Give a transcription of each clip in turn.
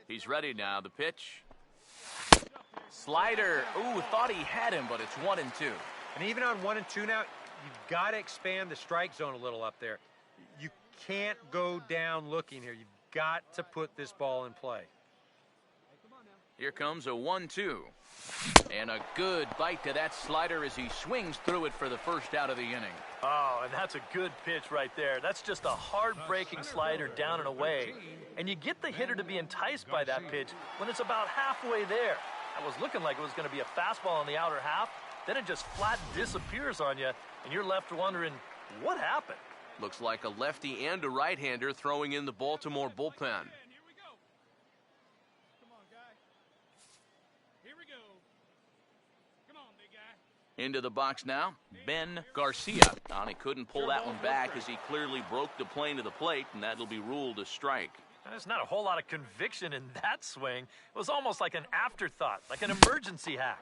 He's ready now. The pitch. Slider. Ooh, thought he had him, but it's 1-2. And even on 1-2 now, you've got to expand the strike zone a little up there. You can't go down looking here. You've got to put this ball in play. Here comes a 1-2. And a good bite to that slider as he swings through it for the first out of the inning. Oh, and that's a good pitch right there. That's just a hard-breaking slider down and away. And you get the hitter to be enticed by that pitch when it's about halfway there. That was looking like it was going to be a fastball in the outer half. Then it just flat disappears on you, and you're left wondering, what happened? Looks like a lefty and a right-hander throwing in the Baltimore bullpen. Into the box now, Ben Garcia. And he couldn't pull that one back as he clearly broke the plane to the plate, and that'll be ruled a strike. There's not a whole lot of conviction in that swing. It was almost like an afterthought, like an emergency hack.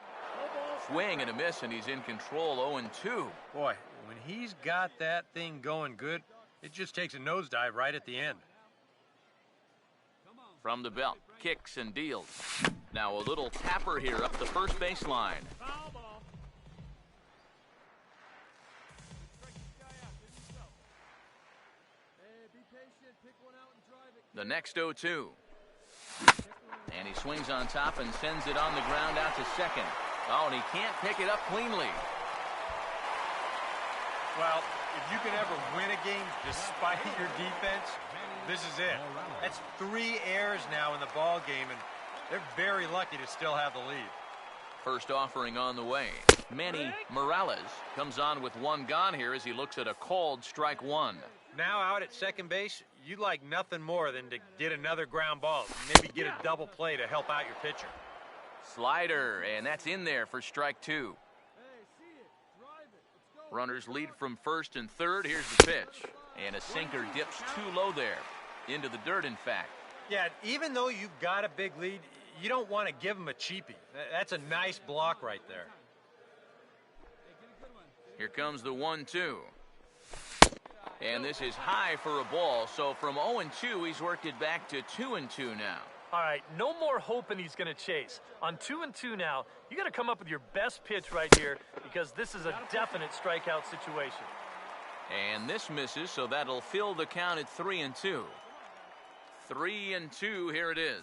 Swing and a miss, and he's in control, 0-2. Boy, when he's got that thing going good, it just takes a nosedive right at the end. From the belt, kicks and deals. Now a little tapper here up the first baseline. The next 0-2. And he swings on top and sends it on the ground out to second. Oh, and he can't pick it up cleanly. Well, if you can ever win a game despite your defense, this is it. That's 3 errors now in the ball game, and they're very lucky to still have the lead. First offering on the way. Manny Morales comes on with 1 gone here as he looks at a called strike 1. Now out at second base, you'd like nothing more than to get another ground ball, maybe get a double play to help out your pitcher. Slider, and that's in there for strike 2. Runners lead from first and third. Here's the pitch. And a sinker dips too low there. Into the dirt, in fact. Yeah, even though you've got a big lead, you don't want to give them a cheapie. That's a nice block right there. Here comes the 1-2. And this is high for a ball, so from 0-2, he's worked it back to 2-2 now. All right, no more hoping he's going to chase. On 2-2 now, you got to come up with your best pitch right here because this is a definite strikeout situation. And this misses, so that'll fill the count at 3-2. 3-2, here it is.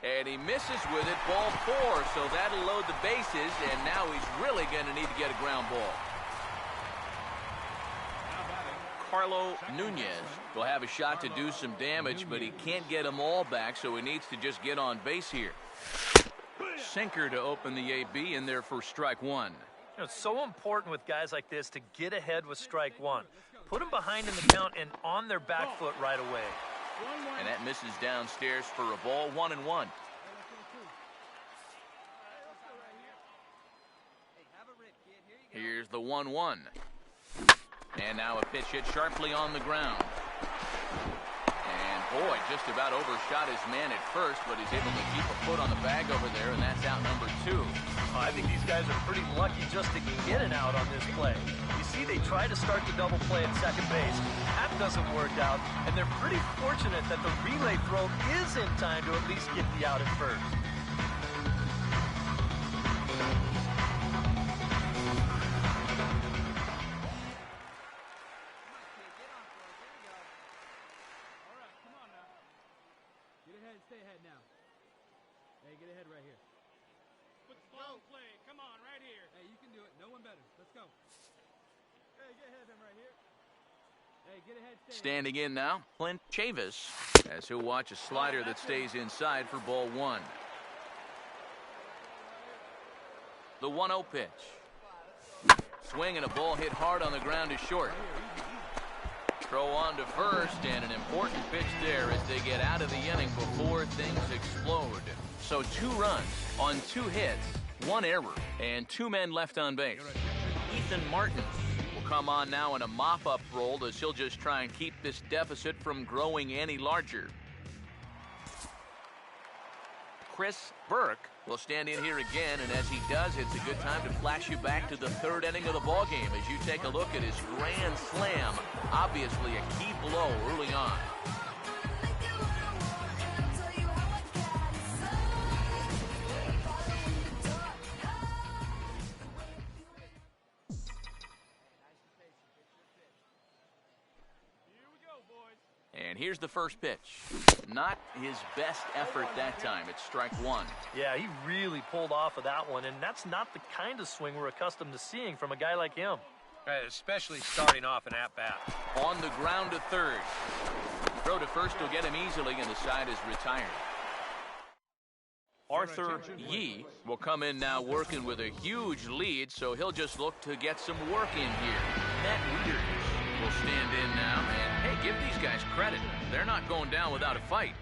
And he misses with it, ball 4, so that'll load the bases, and now he's really going to need to get a ground ball. Carlo Nunez will have a shot to do some damage, but he can't get them all back, so he needs to just get on base here. Sinker to open the AB in there for strike 1. You know, it's so important with guys like this to get ahead with strike 1. Put them behind in the count and on their back foot right away. And that misses downstairs for a ball, 1-1. Here's the 1-1. And now a pitch hit sharply on the ground. And boy, just about overshot his man at first, but he's able to keep a foot on the bag over there, and that's out number 2. I think these guys are pretty lucky just to get an out on this play. You see, they try to start the double play at second base. That doesn't work out, and they're pretty fortunate that the relay throw is in time to at least get the out at first. Stay ahead now. Hey, get ahead right here. Put the ball in play. Come on, right here. Hey, you can do it. No one better. Let's go. Hey, get ahead of him right here. Hey, get ahead. Standing in now, Clint Chavis, as he'll watch a slider that stays inside for ball 1. The 1-0 pitch. Swing and a ball hit hard on the ground is short. Throw on to first, and an important pitch there as they get out of the inning before things explode. So 2 runs on 2 hits, 1 error, and 2 men left on base. Ethan Martins will come on now in a mop-up role as he'll just try and keep this deficit from growing any larger. Chris Burke will stand in here again, and as he does, it's a good time to flash you back to the 3rd inning of the ballgame as you take a look at his grand slam, obviously a key blow early on. here's the first pitch. Not his best effort that time. It's strike one. Yeah, he really pulled off of that one, and that's not the kind of swing we're accustomed to seeing from a guy like him. Especially starting off an at-bat. On the ground to third. Throw to first will get him easily, and the side is retired. Arthur Yee will come in now working with a huge lead, so he'll just look to get some work in here. Matt Wieters will stand in now, and hey, give these guys credit. They're not going down without a fight.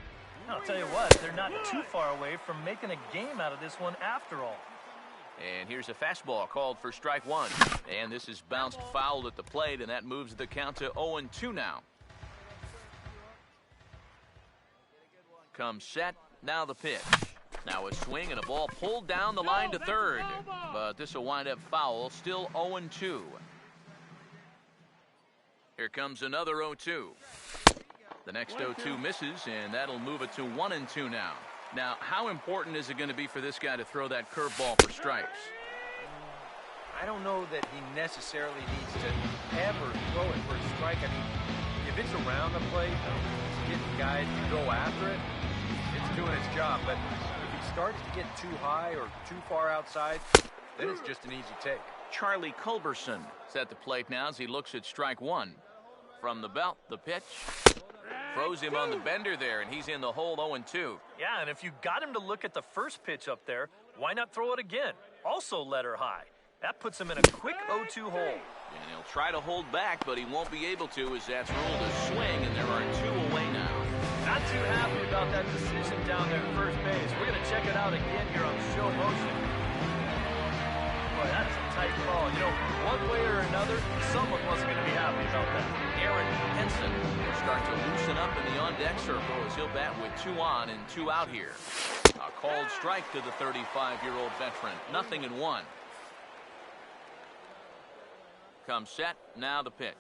I'll tell you what, they're not too far away from making a game out of this one after all. And here's a fastball called for strike one. And this is bounced foul at the plate, and that moves the count to 0-2 now. Comes set, now the pitch. Now a swing and a ball pulled down the line to third. But this will wind up foul, still 0-2. Here comes another 0-2. The next 0-2 misses, and that'll move it to 1-2 now. Now, how important is it going to be for this guy to throw that curveball for strikes? I don't know that he necessarily needs to ever throw it for a strike. I mean, if it's around the plate, it's getting guys to go after it, it's doing its job. But if he starts to get too high or too far outside, then it's just an easy take. Charlie Culberson is at the plate now as he looks at strike one. From the belt, the pitch. Throws him on the bender there, and he's in the hole 0-2. Yeah, and if you got him to look at the first pitch up there, why not throw it again? Also let her high. That puts him in a quick 0-2 hole. And he'll try to hold back, but he won't be able to as that's ruled a swing, and there are two away now. Not too happy about that decision down there at first base. We're going to check it out again here on slow motion. Boy, that's a tight call. You know, one way or another, someone wasn't going to be happy about that. Aaron Henson will start to loosen up in the on-deck circle as he'll bat with 2 on and 2 out here. A called strike to the 35-year-old veteran. 0-1. Comes set, now the pitch.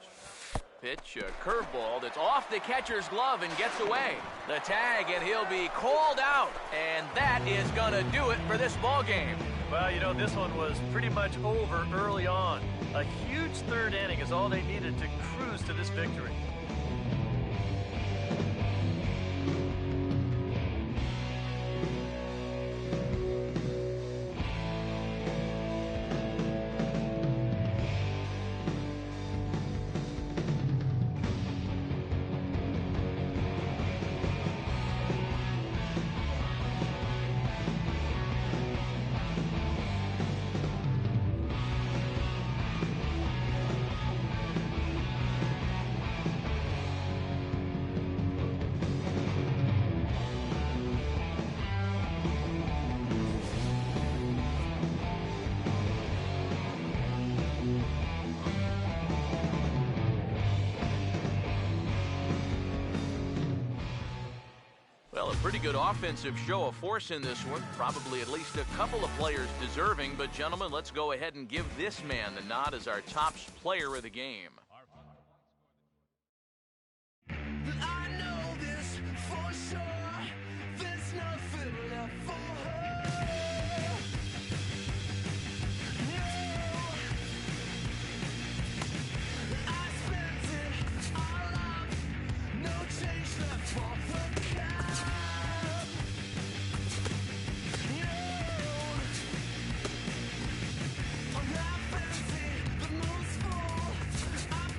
Pitch, a curveball that's off the catcher's glove and gets away. The tag, and he'll be called out. And that is going to do it for this ball game. Well, you know, this one was pretty much over early on. A huge third inning is all they needed to cruise to this victory. Pretty good offensive show of force in this one. Probably at least a couple of players deserving. But, gentlemen, let's go ahead and give this man the nod as our top player of the game. I know this for sure. There's nothing left for her. No. I spent it all up. No change left for the cab. I'm not fancy, the moon's full. I'm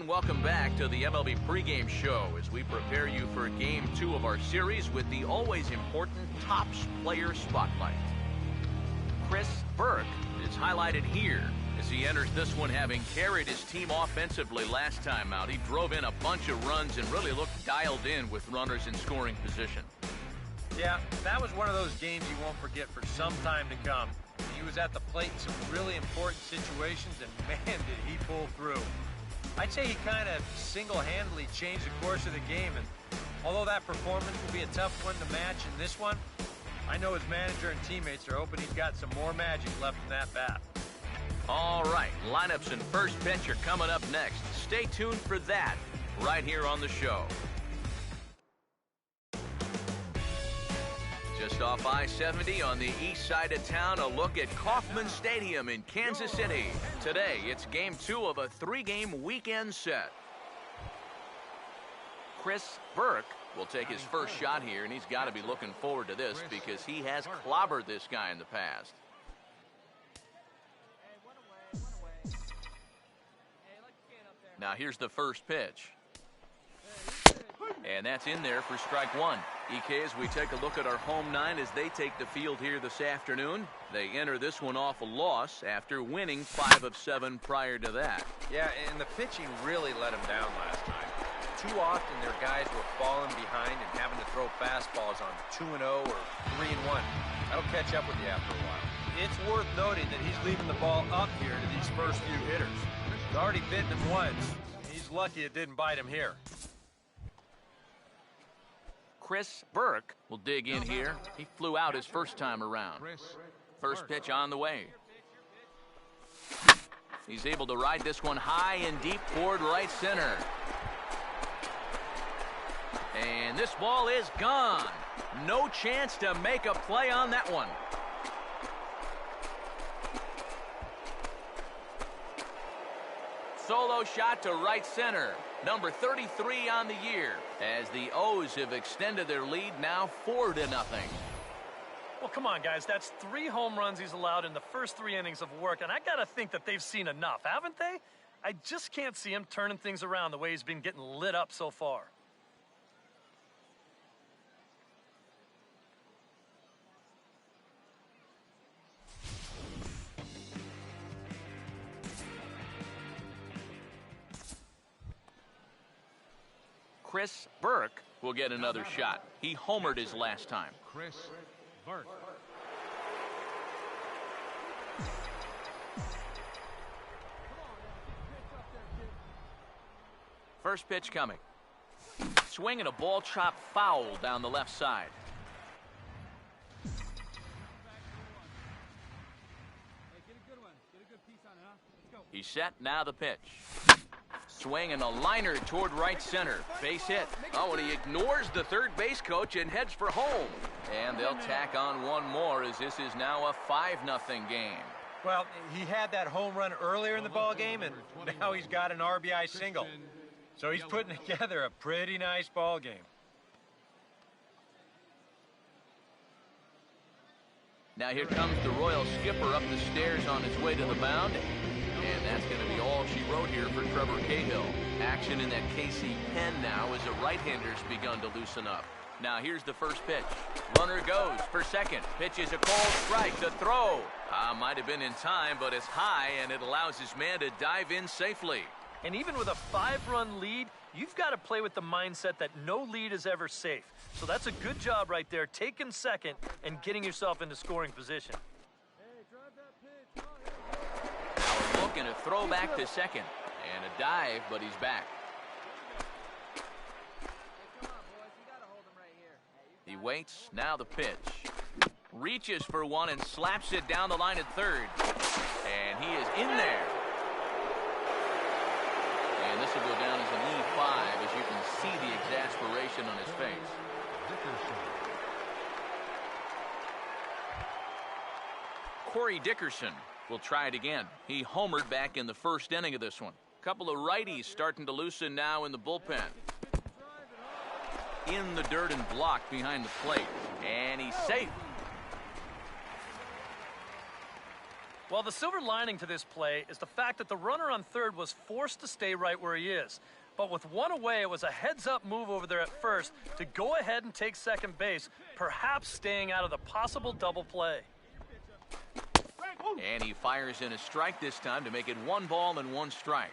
And welcome back to the MLB pregame show as we prepare you for Game 2 of our series with the always important Topps Player Spotlight. Chris Burke is highlighted here as he enters this one having carried his team offensively last time out. He drove in a bunch of runs and really looked dialed in with runners in scoring position. Yeah, that was one of those games you won't forget for some time to come. He was at the plate in some really important situations, and man, did he pull through. I'd say he kind of single-handedly changed the course of the game, and although that performance will be a tough one to match in this one, I know his manager and teammates are hoping he's got some more magic left in that bat. All right, lineups and first pitch are coming up next. Stay tuned for that right here on the show. Just off I-70 on the east side of town, a look at Kauffman Stadium in Kansas City. Today, it's Game 2 of a 3-game weekend set. Chris Burke will take his first shot here, and he's got to be looking forward to this because he has clobbered this guy in the past. Now here's the first pitch. And that's in there for strike one. EK, as we take a look at our home nine as they take the field here this afternoon. They enter this one off a loss after winning 5 of 7 prior to that. Yeah, and the pitching really let them down last time. Too often their guys were falling behind and having to throw fastballs on 2-0 or 3-1. That'll catch up with you after a while. It's worth noting that he's leaving the ball up here to these first few hitters. He's already bitten him once. He's lucky it didn't bite him here. Chris Burke will dig in here. He flew out his first time around. First pitch on the way. He's able to ride this one high and deep toward right center. And this ball is gone. No chance to make a play on that one. Solo shot to right center. Number 33 on the year, as the O's have extended their lead now 4-0. Well, come on, guys. That's 3 home runs he's allowed in the first 3 innings of work, and I got to think that they've seen enough, haven't they? I just can't see him turning things around the way he's been getting lit up so far. Chris Burke will get another shot. He homered his last time. Chris Burke. First pitch coming. Swing and a ball chopped foul down the left side. Hey, get a good one. Get a good piece on it, huh? Let's go. He's set, now the pitch. Swing and a liner toward right center. Base hit. Oh, and he ignores the third base coach and heads for home. And they'll tack on one more as this is now a 5-0 game. Well, he had that home run earlier in the ball game, and now he's got an RBI single. So he's putting together a pretty nice ball game. Now here comes the Royal skipper up the stairs on his way to the mound. And that's going to be all she wrote here for Trevor Cahill. Action in that KC pen now as the right-hander's begun to loosen up. Now here's the first pitch. Runner goes for second. Pitch is a called strike. The throw might have been in time, but it's high, and it allows his man to dive in safely. And even with a 5-run lead, you've got to play with the mindset that no lead is ever safe. So that's a good job right there, taking second and getting yourself into scoring position. Hey, drive that pitch. Now a look and a throw back to second. And a dive, but he's back. He waits, now the pitch. Reaches for one and slaps it down the line at third. And he is in there. And this will go down as an E5 as you can see the exasperation on his face. Corey Dickerson will try it again. He homered back in the first inning of this one. Couple of righties starting to loosen now in the bullpen. In the dirt and blocked behind the plate. And he's safe. Well, the silver lining to this play is the fact that the runner on third was forced to stay right where he is. But with one away, it was a heads-up move over there at first to go ahead and take second base, perhaps staying out of the possible double play. And he fires in a strike this time to make it 1 ball and 1 strike.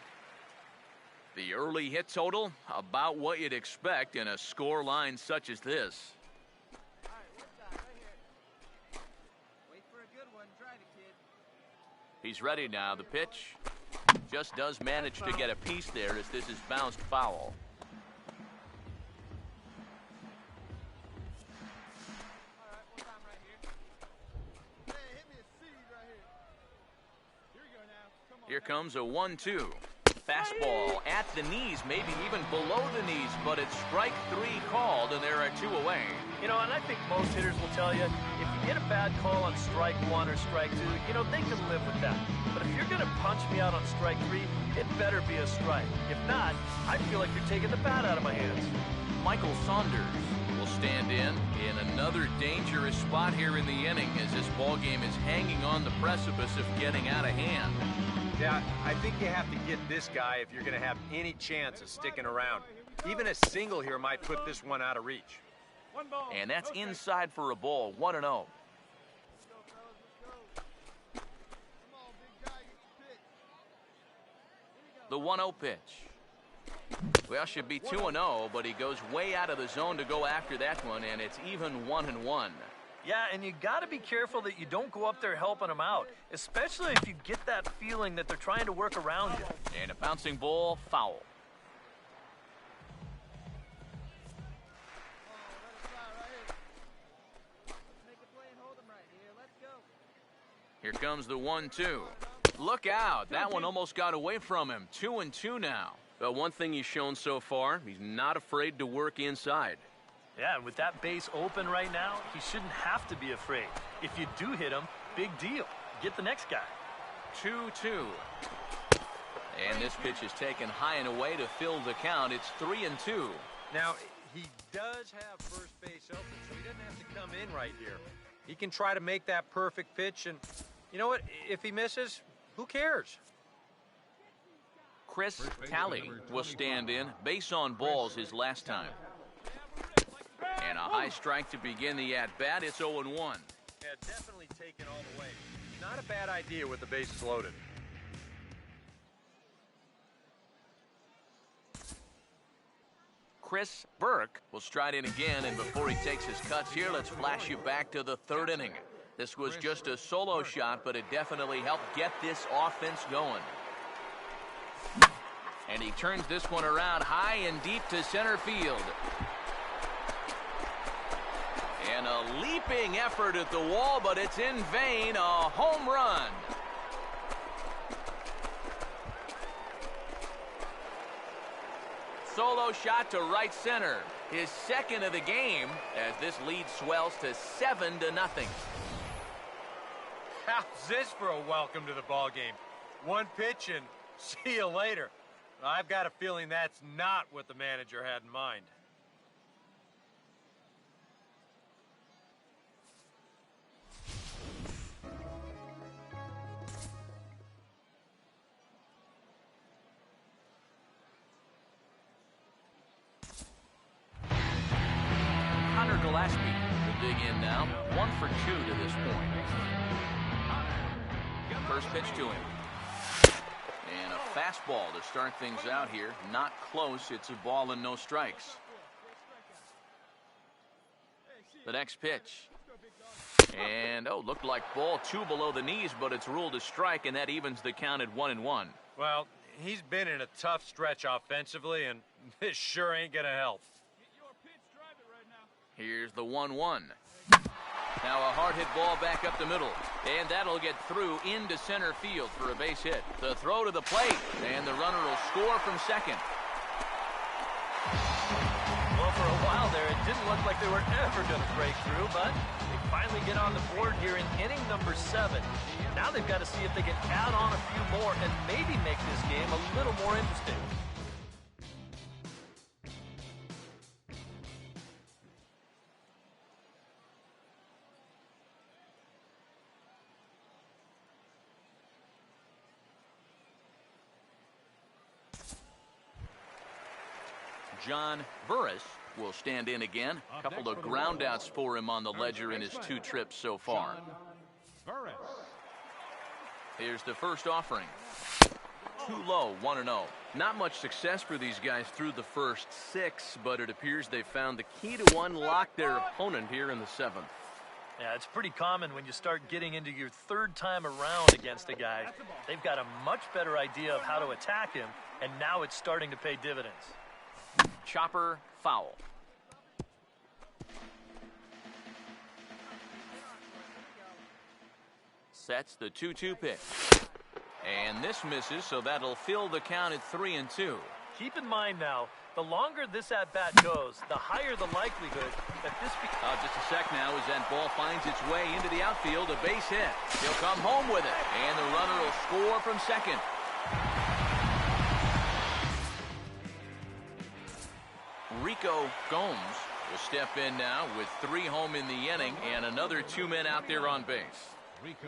The early hit total, about what you'd expect in a score line such as this. He's ready now. The pitch just does manage to get a piece there as this is bounced foul. Here comes a 1-2. Fastball at the knees, maybe even below the knees, but it's strike 3 called, and there are 2 away. You know, and I think most hitters will tell you, if you get a bad call on strike 1 or strike 2, you know, they can live with that. But if you're going to punch me out on strike 3, it better be a strike. If not, I feel like you're taking the bat out of my hands. Michael Saunders will stand in another dangerous spot here in the inning as this ball game is hanging on the precipice of getting out of hand. Yeah, I think you have to get this guy if you're going to have any chance of sticking around. Even a single here might put this one out of reach. And that's inside for a ball, 1-0. The 1-0 pitch. Well, should be 2-0, but he goes way out of the zone to go after that one, and it's even 1-1. Yeah, and you got to be careful that you don't go up there helping them out, especially if you get that feeling that they're trying to work around you. And a bouncing ball, foul. Here comes the 1-2. Look out. That one almost got away from him. 2-2 now. But one thing he's shown so far, he's not afraid to work inside. Yeah, and with that base open right now, he shouldn't have to be afraid. If you do hit him, big deal. Get the next guy. 2-2. And this pitch is taken high and away to fill the count. It's 3-2. Now, he does have first base open, so he doesn't have to come in right here. He can try to make that perfect pitch, and you know what? If he misses, who cares? Chris Talley will stand in. Base on balls his last time. And a high strike to begin the at-bat. It's 0-1. Yeah, definitely taken all the way. Not a bad idea with the bases loaded. Chris Burke will stride in again, and before he takes his cuts here, let's flash you back to the 3rd inning. This was just a solo shot, but it definitely helped get this offense going. And he turns this one around high and deep to center field. And a leaping effort at the wall, but it's in vain. A home run. Solo shot to right center. His second of the game as this lead swells to 7-0. How's this for a welcome to the ball game? One pitch and see you later. I've got a feeling that's not what the manager had in mind. Gillespie will dig in now. 1 for 2 to this point. First pitch to him. And a fastball to start things out here. Not close. It's a ball and no strikes. The next pitch. And, looked like ball 2 below the knees, but it's ruled a strike, and that evens the count at 1-1. Well, he's been in a tough stretch offensively, and this sure ain't going to help. Here's the 1-1. Now a hard hit ball back up the middle. And that'll get through into center field for a base hit. The throw to the plate. And the runner will score from second. Well, for a while there, it didn't look like they were ever going to break through, but they finally get on the board here in inning number 7. Now they've got to see if they can add on a few more and maybe make this game a little more interesting. John Burris will stand in again. A couple of groundouts for him on the ledger in his 2 trips so far. Here's the first offering. Too low, 1-0. Not much success for these guys through the first 6, but it appears they found the key to unlock their opponent here in the 7th. Yeah, it's pretty common when you start getting into your 3rd time around against a guy. They've got a much better idea of how to attack him, and now it's starting to pay dividends. Chopper foul. Sets the 2-2 pitch. And this misses, so that'll fill the count at 3-2. Keep in mind now, the longer this at-bat goes, the higher the likelihood that this just a sec now as that ball finds its way into the outfield, a base hit. He'll come home with it, and the runner will score from second. Rico Gomes will step in now with 3 home in the inning and another 2 men out there on base.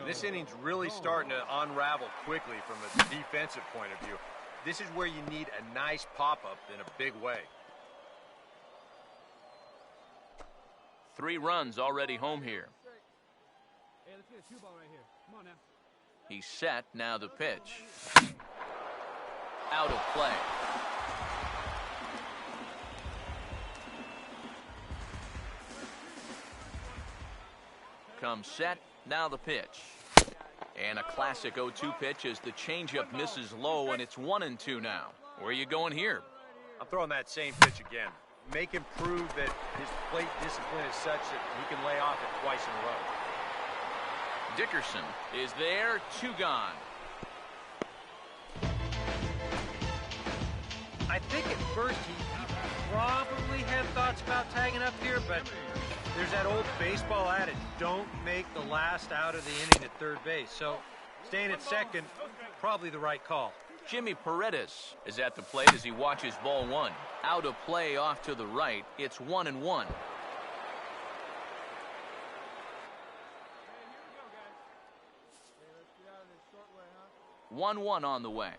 This inning's really starting to unravel quickly from a defensive point of view. This is where you need a nice pop-up in a big way. 3 runs already home here. Hey, let's get a 2-ball right here. Come on now. He's set, now the pitch. Out of play. Comes set, now the pitch. And a classic 0-2 pitch as the changeup misses low, and it's 1-2 now. Where are you going here? I'm throwing that same pitch again. Make him prove that his plate discipline is such that he can lay off it twice in a row. Dickerson is there, 2 gone. I think at first he probably had thoughts about tagging up here, but there's that old baseball adage, don't make the last out of the inning at third base. So staying at second, probably the right call. Jimmy Paredes is at the plate as he watches ball 1. Out of play off to the right. It's 1-1. 1-1 on the way.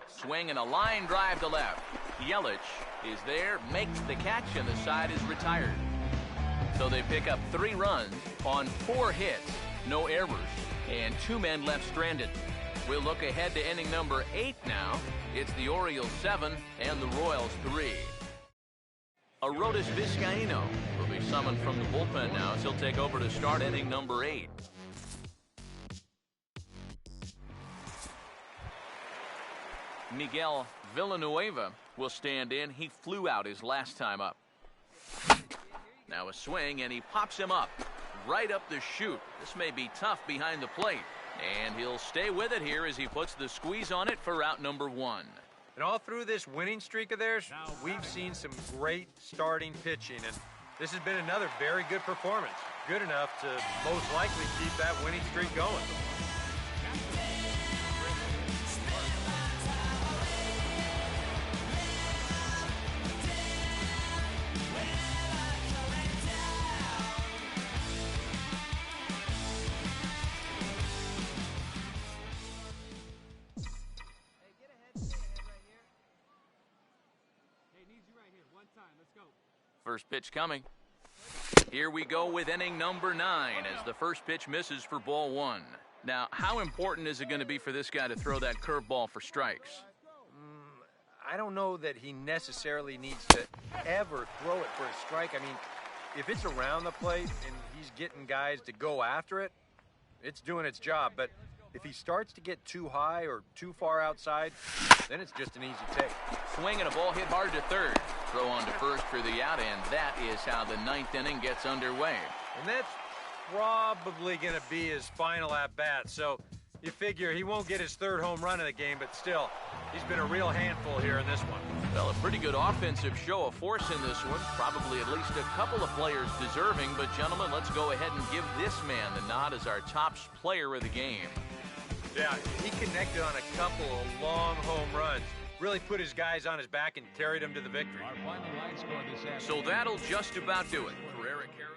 Swing and a line drive to left. Yelich is there, makes the catch, and the side is retired. So they pick up 3 runs on 4 hits, no errors, and 2 men left stranded. We'll look ahead to inning number 8 now. It's the Orioles 7 and the Royals 3. Arodys Vizcaíno will be summoned from the bullpen now as he'll take over to start inning number 8. Miguel Villanueva will stand in. He flew out his last time up. Now a swing, and he pops him up right up the chute. This may be tough behind the plate, and he'll stay with it here as he puts the squeeze on it for out number 1. And all through this winning streak of theirs, we've seen some great starting pitching, and this has been another very good performance. Good enough to most likely keep that winning streak going. First pitch coming. Here we go with inning number 9 as the first pitch misses for ball 1. Now, how important is it going to be for this guy to throw that curveball for strikes? I don't know that he necessarily needs to ever throw it for a strike. I mean, if it's around the plate and he's getting guys to go after it, it's doing its job. But if he starts to get too high or too far outside, then it's just an easy take. Swing and a ball hit hard to third. Throw on to first for the out, and that is how the 9th inning gets underway. And that's probably going to be his final at-bat. So you figure he won't get his 3rd home run of the game, but still, he's been a real handful here in this one. Well, a pretty good offensive show of force in this one. Probably at least a couple of players deserving. But, gentlemen, let's go ahead and give this man the nod as our top player of the game. Yeah, he connected on a couple of long home runs. Really put his guys on his back and carried them to the victory. So that'll just about do it. Carrera Cara.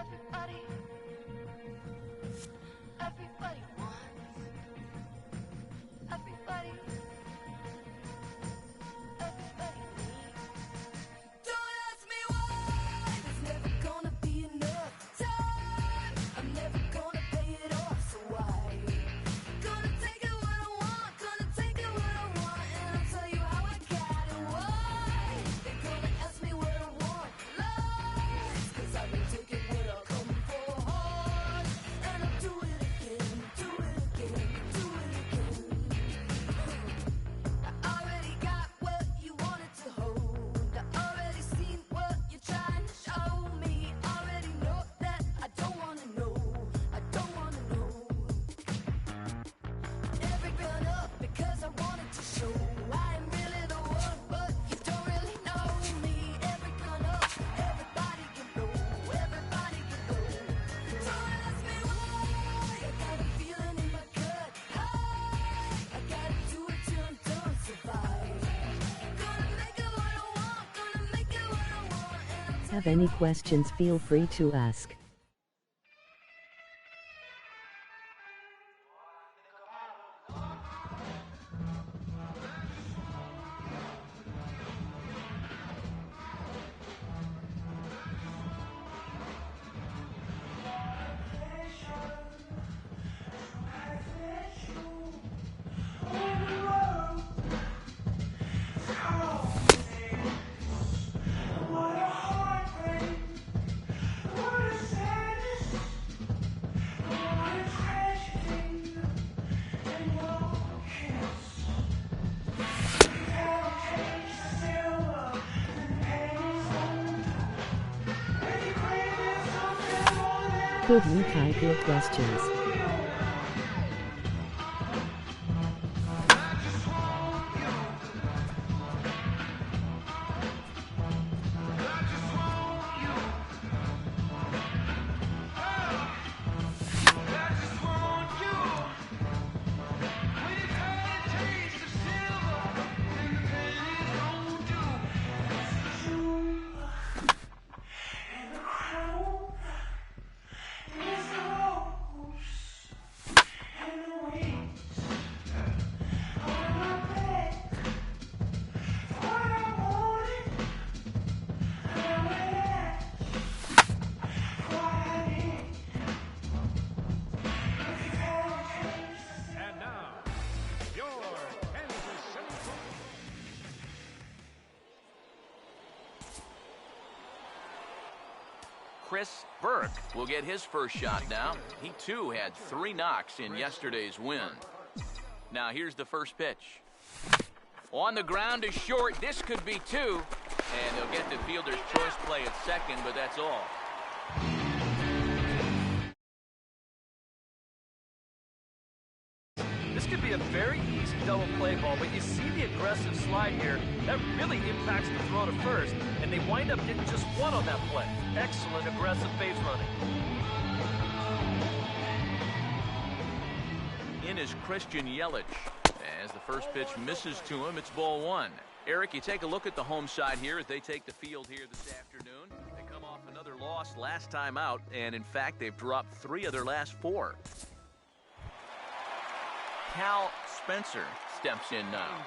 Everybody, everybody wants. Everybody, everybody needs. Don't ask me why. There's never gonna be enough time. I'm never gonna pay it off, so why? Gonna take it what I want, gonna take it what I want, and I'll tell you how I got it. Why? They're gonna ask me what I want, lies, 'cause I've been taking what I come for hard, and I'll do it again, do it again, do it again. I already got what you wanted to hold. I already seen what you're trying to show me. Already know that I don't wanna know. I don't wanna know. Every gun up because I wanted to show I am really the one, but you don't really know me. Every gun up, everybody can go. Everybody can go. Don't ask me why. I got a feeling in my gut. I gotta do it till I'm done. Survive. Gonna make it what I want. Gonna make it what I want. And I'll Have any questions, feel free to ask. Could we type your questions? And now, your Kansas City. Chris Burke will get his first shot now. He too had 3 knocks in yesterday's win. Now here's the first pitch. On the ground is short. This could be 2. And they'll get the fielder's choice play at second, but that's all. This could be a very easy double play ball, but you see the aggressive slide here. That really impacts the throw to first, and they wind up getting just 1 on that play. Excellent aggressive base running. In is Christian Yelich. As the first pitch misses to him, it's ball 1. Eric, you take a look at the home side here as they take the field here this afternoon. They come off another loss last time out, and in fact, they've dropped 3 of their last 4. Cal Spencer steps in now.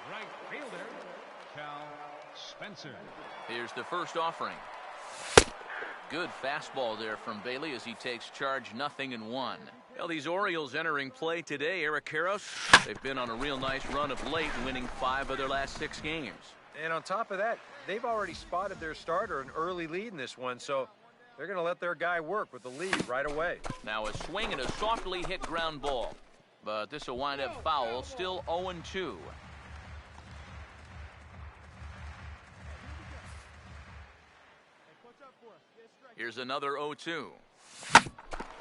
Right fielder, Cal Spencer. Here's the first offering. Good fastball there from Bailey as he takes charge, 0-1. Well, these Orioles entering play today, Eric Karros, they've been on a real nice run of late, winning 5 of their last 6 games. And on top of that, they've already spotted their starter an early lead in this one, so they're going to let their guy work with the lead right away. Now a swing and a softly hit ground ball. But this will wind up foul, still 0-2. Here's another 0-2.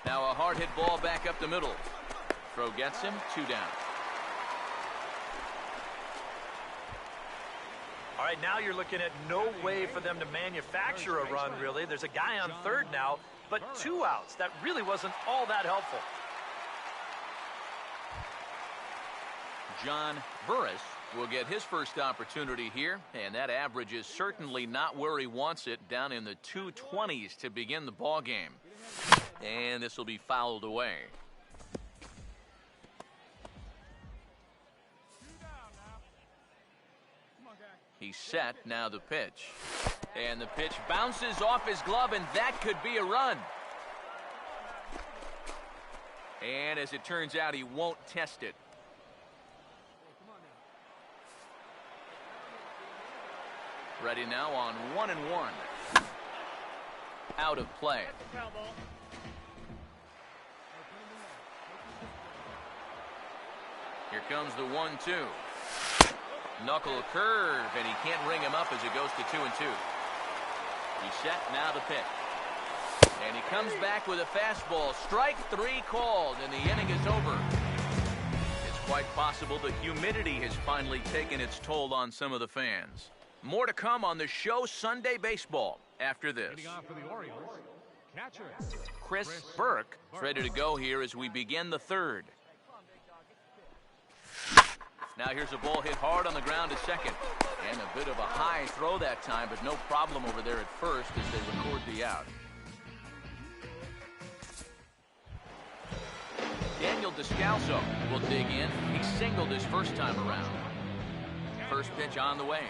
Now a hard hit ball back up the middle. Throw gets him, 2 down. All right, now you're looking at no way for them to manufacture a run, really. There's a guy on third now, but 2 outs. That really wasn't all that helpful. John Burris will get his first opportunity here, and that average is certainly not where he wants it, down in the 220s to begin the ball game. And this will be fouled away. He's set, now the pitch. And the pitch bounces off his glove, and that could be a run. And as it turns out, he won't test it. Ready now on 1-1. Out of play. Here comes the 1-2. Knuckle curve, and he can't ring him up as it goes to 2-2. He's set, now the pitch. And he comes back with a fastball. Strike 3 called, and the inning is over. It's quite possible the humidity has finally taken its toll on some of the fans. More to come on the show Sunday Baseball after this. Chris Burke is ready to go here as we begin the third. Now here's a ball hit hard on the ground to second. And a bit of a high throw that time, but no problem over there at first as they record the out. Daniel Descalso will dig in. He singled his first time around. First pitch on the way.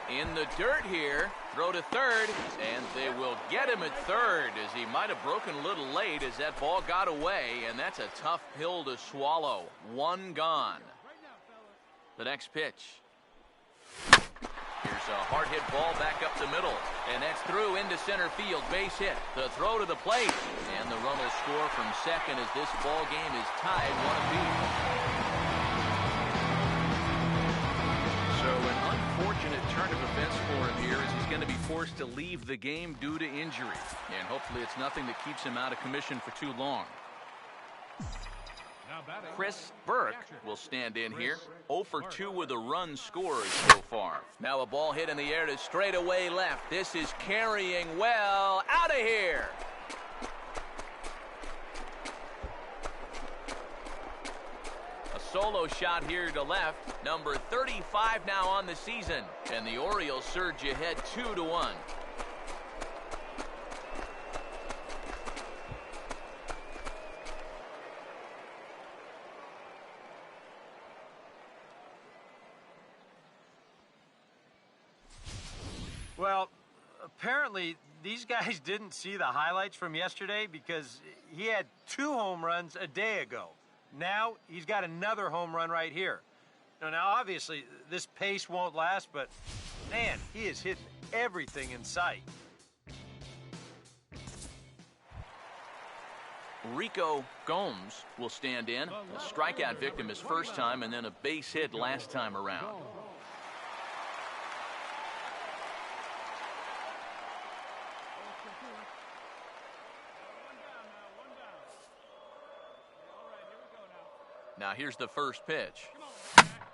In the dirt here, throw to third, and they will get him at third as he might have broken a little late as that ball got away, and that's a tough pill to swallow. One gone. The next pitch. Here's a hard hit ball back up the middle, and that's through into center field, base hit. The throw to the plate, and the run will score from second as this ball game is tied 1-1. So an unfortunate turn of events for him here as he's going to be forced to leave the game due to injury. And hopefully it's nothing that keeps him out of commission for too long. Chris Burke will stand in here. 0 for 2 with a run scored so far. Now a ball hit in the air to straightaway left. This is carrying well. Out of here. Solo shot here to left. Number 35 now on the season. And the Orioles surge ahead 2-1. Well, apparently these guys didn't see the highlights from yesterday because he had 2 home runs a day ago. Now he's got another home run right here. Now obviously this pace won't last, but man, he is hitting everything in sight. Rico Gomes will stand in. A strikeout victim his first time and then a base hit last time around. Now here's the first pitch.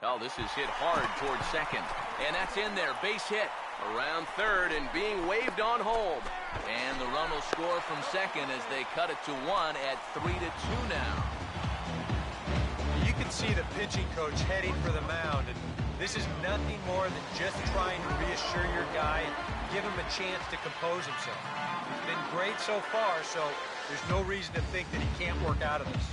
Oh, this is hit hard towards second. And that's in there. Base hit around third and being waved on hold. And the run will score from second as they cut it to 1 at 3-2 now. You can see the pitching coach heading for the mound. And this is nothing more than just trying to reassure your guy, give him a chance to compose himself. He's been great so far, so there's no reason to think that he can't work out of this.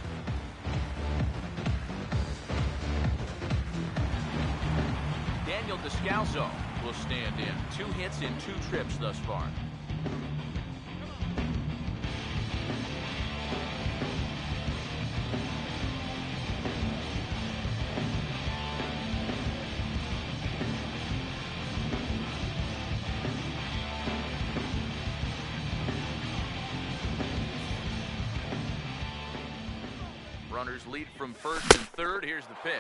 Daniel Descalso will stand in. 2 hits in 2 trips thus far. Runners lead from first and third. Here's the pitch.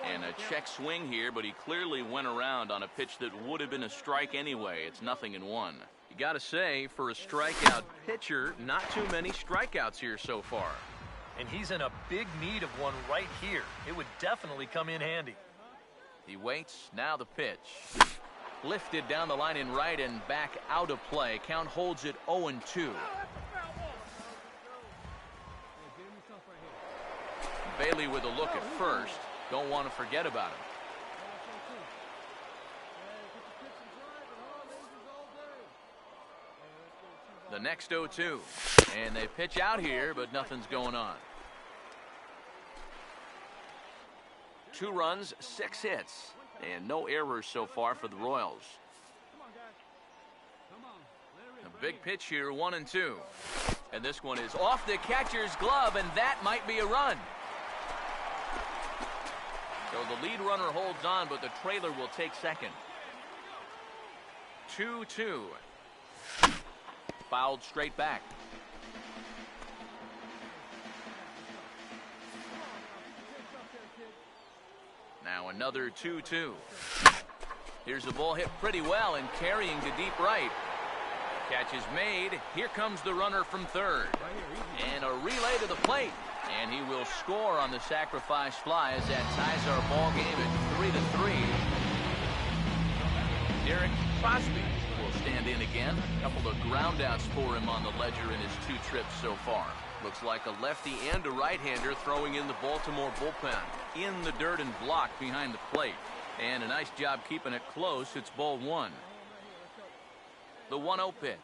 And a check swing here, but he clearly went around on a pitch that would have been a strike anyway. It's 0-1. You got to say, for a strikeout pitcher, not too many strikeouts here so far. And he's in a big need of one right here. It would definitely come in handy. He waits. Now the pitch. Lifted down the line in right and back out of play. Count holds it 0-2. Bailey with a look at first. Don't want to forget about him. The next 0-2. And they pitch out here, but nothing's going on. 2 runs, 6 hits, and no errors so far for the Royals. A big pitch here, 1-2. And this one is off the catcher's glove, and that might be a run. So the lead runner holds on, but the trailer will take second. 2-2. Fouled straight back. Now another 2-2. Here's the ball hit pretty well and carrying to deep right. Catch is made. Here comes the runner from third. And a relay to the plate. And he will score on the sacrifice fly as that ties our ball game at 3-3. Derek Crosby will stand in again. A couple of groundouts for him on the ledger in his 2 trips so far. Looks like a lefty and a right-hander throwing in the Baltimore bullpen. In the dirt and blocked behind the plate. And a nice job keeping it close. It's ball 1. The 1-0 pitch.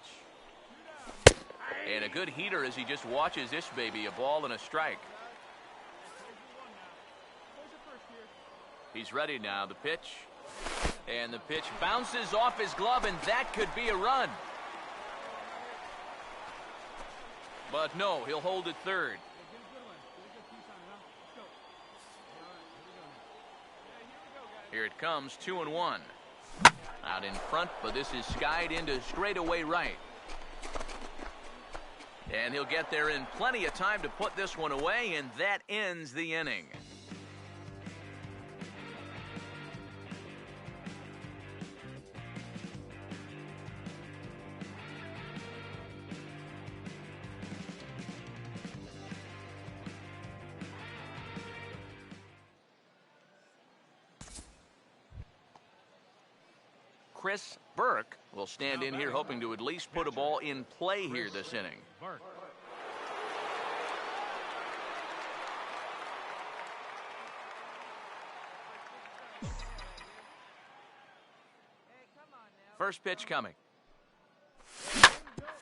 And a good heater as he just watches this baby. A ball and a strike. He's ready now. The pitch. And the pitch bounces off his glove, and that could be a run. But no, he'll hold it third. Here it comes, 2-1. Out in front, but this is skied into straightaway right. And he'll get there in plenty of time to put this one away, and that ends the inning. Chris Burke will stand in here hoping to at least put a ball in play here this inning. First pitch coming.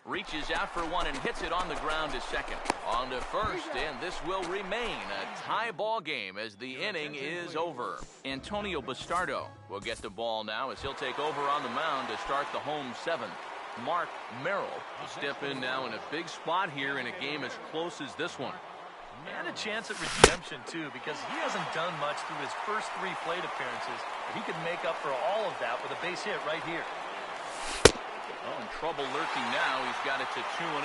Reaches out for one and hits it on the ground to second. On to first, and this will remain a tie ball game as the inning is over. Antonio Bastardo will get the ball now as he'll take over on the mound to start the home 7th. Mark Merrill will step in now in a big spot here in a game as close as this one. And a chance at redemption, too, because he hasn't done much through his first 3 plate appearances. But he could make up for all of that with a base hit right here. Oh, in trouble lurking now. He's got it to 2-0.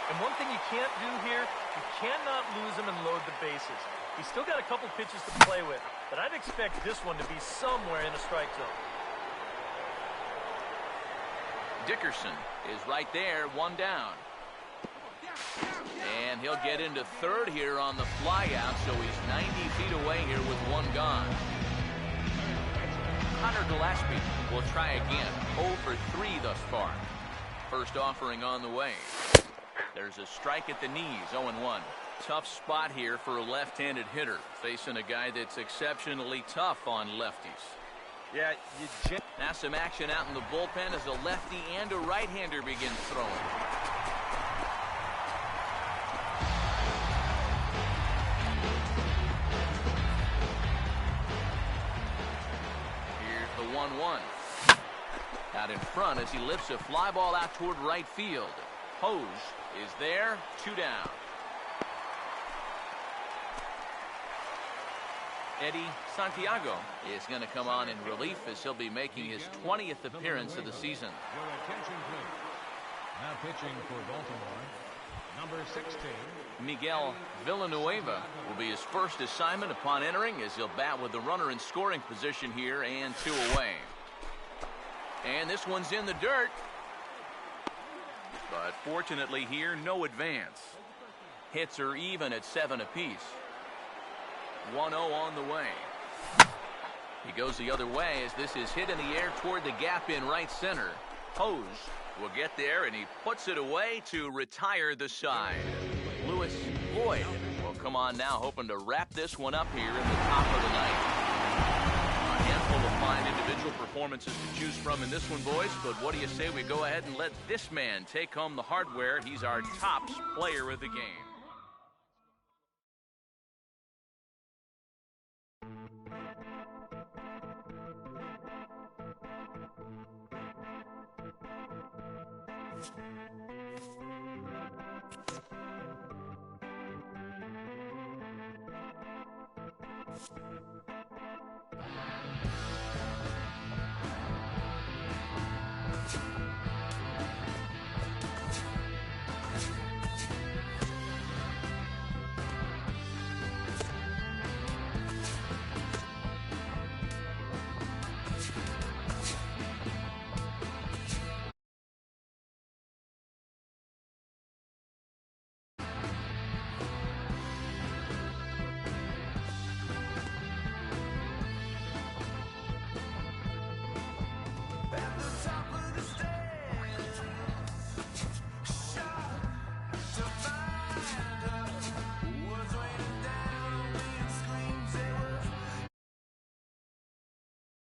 And one thing you can't do here, you cannot lose him and load the bases. He's still got a couple pitches to play with, but I'd expect this one to be somewhere in the strike zone. Dickerson is right there, 1 down. And he'll get into third here on the flyout, so he's 90 feet away here with 1 gone. Connor Gillespie will try again. 0 for 3 thus far. First offering on the way. There's a strike at the knees, 0-1. Tough spot here for a left-handed hitter, facing a guy that's exceptionally tough on lefties. Yeah, now some action out in the bullpen as a lefty and a right-hander begins throwing. Here's the 1-1. Out in front as he lifts a fly ball out toward right field. Hose is there, 2 down. Eddie Santiago is going to come on in relief as he'll be making his 20th appearance of the season. Your attention, please. Now pitching for Baltimore, number 16. Miguel Villanueva will be his first assignment upon entering as he'll bat with the runner in scoring position here and 2 away. And this one's in the dirt. But fortunately here, no advance. Hits are even at 7 apiece. 1-0 on the way. He goes the other way as this is hit in the air toward the gap in right center. Hose will get there and he puts it away to retire the side. Lewis Floyd will come on now, hoping to wrap this one up here in the top of the ninth. A handful of fine individual performances to choose from in this one, boys, but what do you say we go ahead and let this man take home the hardware? He's our top player of the game. At the top of